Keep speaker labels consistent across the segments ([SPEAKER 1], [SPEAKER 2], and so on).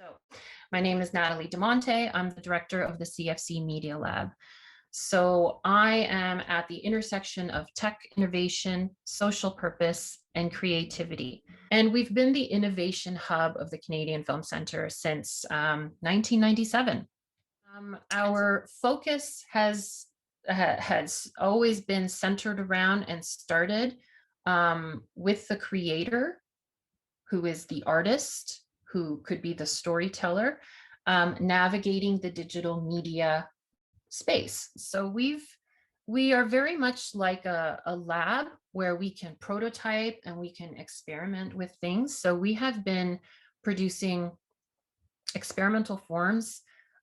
[SPEAKER 1] So my name is Nataly Monte. I'm the director of the CFC Media Lab. So I am at the intersection of tech innovation, social purpose, and creativity. And we've been the innovation hub of the Canadian Film Centre since 1997. Our focus has always been centered around and started with the creator, who is the artist, who could be the storyteller, navigating the digital media space. So we are very much like a lab where we can prototype and we can experiment with things. So we have been producing experimental forms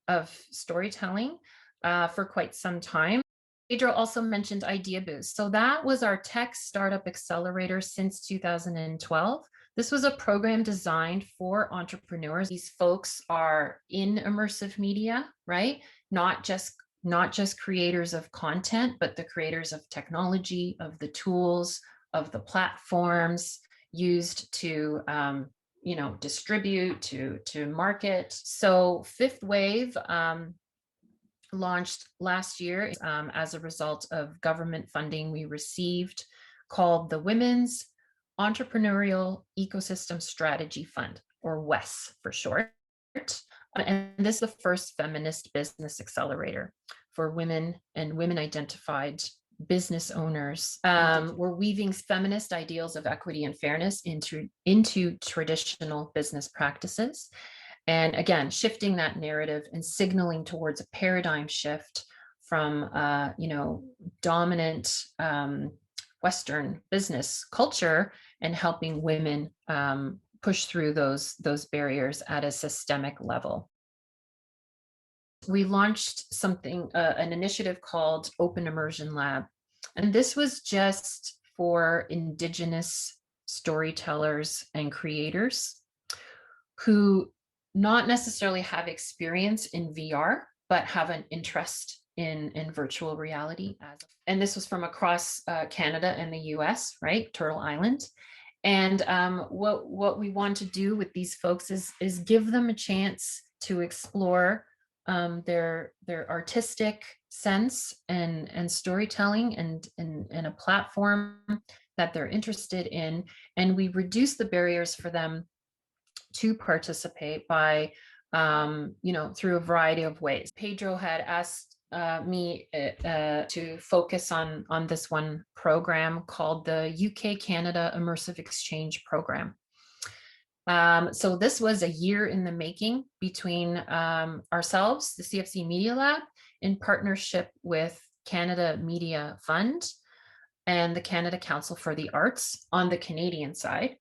[SPEAKER 1] of storytelling for quite some time. Pedro also mentioned Idea Boost. So that was our tech startup accelerator since 2012. This was a program designed for entrepreneurs. These folks are in immersive media, right? Not just creators of content, but the creators of technology, of the tools, of the platforms used to distribute, to market. So Fifth Wave launched last year as a result of government funding we received, called the Women's Entrepreneurial Ecosystem Strategy Fund, or WES for short. And this is the first feminist business accelerator for women and women identified business owners. We're weaving feminist ideals of equity and fairness into traditional business practices. And again, shifting that narrative and signaling towards a paradigm shift from, dominant Western business culture and helping women push through those barriers at a systemic level. We launched an initiative called Open Immersion Lab. And this was just for Indigenous storytellers and creators who not necessarily have experience in VR, but have an interest in virtual reality. And this was from across Canada and the US, right? Turtle Island. And what we want to do with these folks is give them a chance to explore their artistic sense and storytelling and a platform that they're interested in. And we reduce the barriers for them to participate by, through a variety of ways. Pedro had asked me to focus on this one program called the UK-Canada Immersive Exchange Program. So this was a year in the making between ourselves, the CFC Media Lab, in partnership with Canada Media Fund and the Canada Council for the Arts on the Canadian side,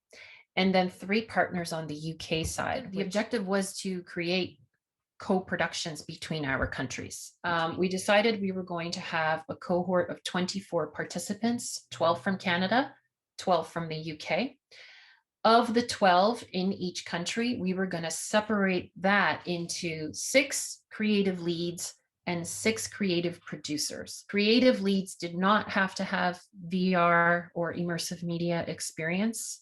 [SPEAKER 1] and then 3 partners on the UK side. The objective was to create co-productions between our countries. We decided we were going to have a cohort of 24 participants, 12 from Canada, 12 from the UK. Of the 12 in each country, we were going to separate that into 6 creative leads and 6 creative producers. Creative leads did not have to have VR or immersive media experience.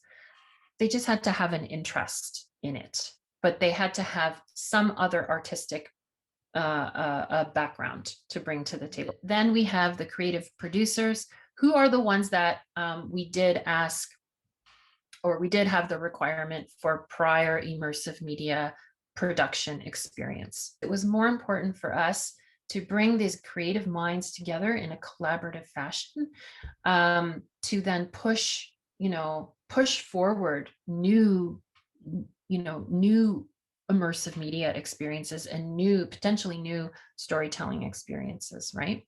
[SPEAKER 1] They just had to have an interest in it, but they had to have some other artistic background to bring to the table. Then we have the creative producers, who are the ones that we did ask, or we did have the requirement for prior immersive media production experience. It was more important for us to bring these creative minds together in a collaborative fashion to then push forward new immersive media experiences and potentially new storytelling experiences, right?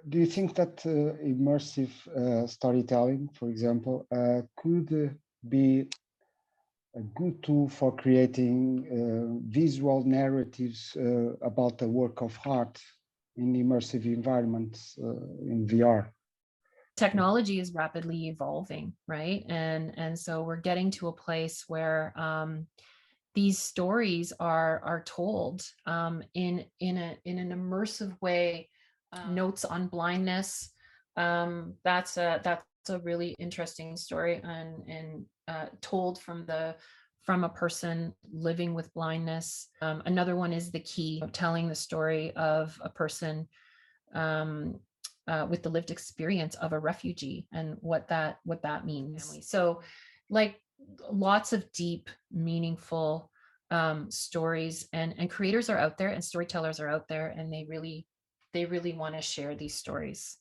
[SPEAKER 2] Do you think that immersive storytelling, for example, could be a good tool for creating visual narratives about a work of art in immersive environments in VR?
[SPEAKER 1] Technology is rapidly evolving, right? And so we're getting to a place where these stories are told in an immersive way. Notes on blindness. That's a really interesting story and told from the from a person living with blindness. Another one is the key, telling the story of a person um, with the lived experience of a refugee and what that means. So, like, lots of deep, meaningful stories, and creators are out there, and storytellers are out there, and they really want to share these stories.